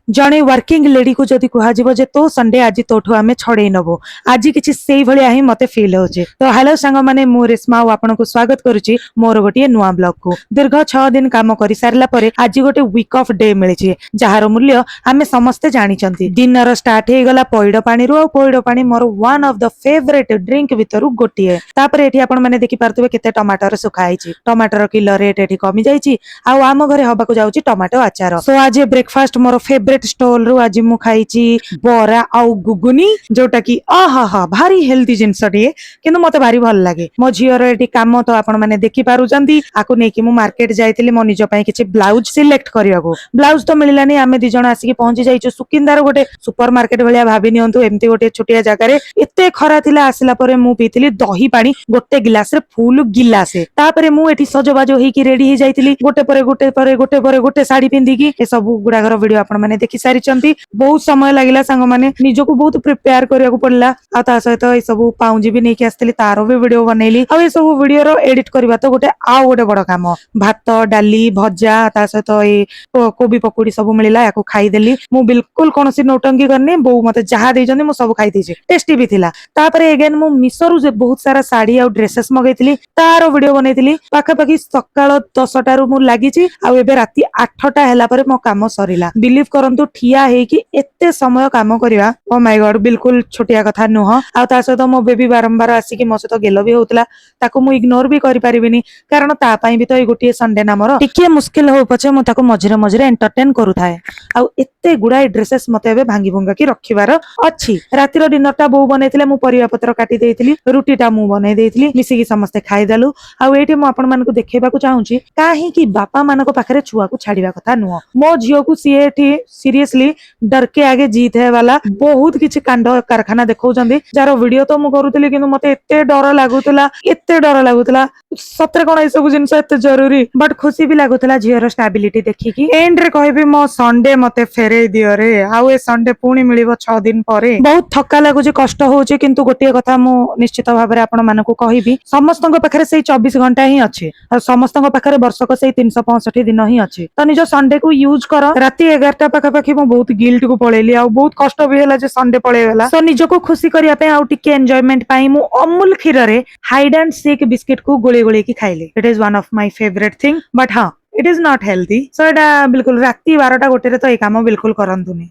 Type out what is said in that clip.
जड़े working lady को जदि कह जे तो संडे आज तोठू आम छड़े नबो आज किसी से भाया ही मते फील हो। तो हेलो सांग माने मु रेशमा आपन को स्वागत करुच्ची मोर गोटे नुआ ब्लॉग को। दीर्घ 6 दिन काम कर सारा पर आज गोटे वीक ऑफ डे मिली जार मूल्य आम समस्ते जानी। दिन स्टार्ट हो गला पैड़ पानी रू पैड़ पानी more one of the favourite drink भितर गोटे। आपण मैंने देखि पारथुबे केते टमाटर सुखाई टमाटर किलो रेट एठी कमी जाईची आम घरे हबा को जाउची टमाटो आचार। सो आज ब्रेकफास्ट मोर फेवरेट स्टॉल रू आज मु खाईची बरा आउ गुगुनी जोटा की आहा भारी हेल्दी जिनस टिए किंतु मते भारी भल लागे। मो झियर एठी काम तो आपण माने देखि पारुचंदी आकु नेकी मु मार्केट जाइतिली मो निज पई किछि ब्लाउज सिलेक्ट करियाको। ब्लाउज तो मिललानी आमे दि जण आसी पहुंची जाइछु सुकिंदार गोटे सुपर मार्केट भलिया भाबी नियंतु एम्ति गोटे छोटिया जगह रे एते खरा थिला आसिला परे मु पीतिली दही पानी गोटे गिलास रे फुल गिलासे। तापरे मु एठी सजबाजो हेकी रेडी हे जाइतिली गोटे साड़ी पिंदी ए सब गुडागर वीडियो आपण माने देखि सारिचंती। बहुत समय लागिला सांग माने निजको बहुत प्रिपेयर करिया को पड़ला आ ता सहित ए सब पाउंजी भी नेकी आस्तिली तारो भी वीडियो बनैली आ ए सब वीडियो रो एडिट करबा तो गोटे बड़ काम। भात डाली भजा ता सहित ए कोबी पकोड़ी सब मिलिला याको खाई देली मु बिल्कुल कोनोसी नौटंकी करनी बो मते जहा देजनी मु सब खाई देछि टेस्टी भी थिला। तापरे अगेन मु मिसोरु जे बहुत सारा साड़ी आ ड्रेसेस मगैतिली तारो वीडियो बनैतिली पाखा पाखी सकाळ 10टा रु मु लागिछि आ एबे राती 8टा हैला परे मो काम सरिला। बिलीव करंतु ठिया हे कि एते समय काम करिया ओ माय गॉड बिल्कुल छोटिया कथा नुह। आ ता सहित मो बेबी बारंबार आसी कि मो सहित गेलो भी होतला ताको मु इग्नोर भी करि परिबिनी कारण ता पई भी तो ए गोटिए संडे नामर टिके मुश्किल हो पछे मु ताको मझिरे मझिरे एंटरटेन करू थाए। आ एते गुडा ड्रेसेस मते एबे भांगी भंगा की रखिबार अछि। रातिर डिनरटा बो बनैतिले मु परिवा पत्र काटी देइतिली रुटीटा मु बनै देइतिली मिसी की समस्त खाइ देलु। आ एठी मु आपण मानको देखेबा को चाहूची काहे कि बापा मानको पाखरे छुआ को छाड़िबा कथा नुह। मो झियो को सी एठी सीरियसली डर के आगे जीत है वाला बहुत किछि कांड कारखाना देखौचंदी जार वीडियो तो मु करूतिली किंतु मते एते डर लागुतला सतरे कोन ए सब जिंस एते जरूरी बट खुशी भी लागुतला झियर स्टेबिलिटी देखि कि एंड रे कहबी मो संडे मते फेरे दियो रे आउ ए संडे पुणी मिलिबो 6 दिन परे। बहुत थक्का लागुची कष्ट होउची किंतु गोटिए कथा मु निश्चित भाबरे आपण मानको कहिबी समस्तଙ୍କ पाखरे सेई 24 घंटा ही अछि आ समस्तଙ୍କ पाखरे वर्षक सेई 365 दिन ही अछि। तो निजो संडे को यूज करो। राती 11टा पाखा पाखी मु बहुत गिल्ट को पळेली आ बहुत कष्ट भी होला जे संडे पळे गेला। सो निजो को खुशी करिया पे आउ टिके एन्जॉयमेंट पाई मु अमूल खीर रे हाइड एंड सीक बिस्किट को गोळे गोळे की खाइले। It is one of my favourite thing but हां इट इज नॉट हेल्दी। सो एटा बिल्कुल राती 12टा गोटे रे तो ए काम बिल्कुल करंतुनी।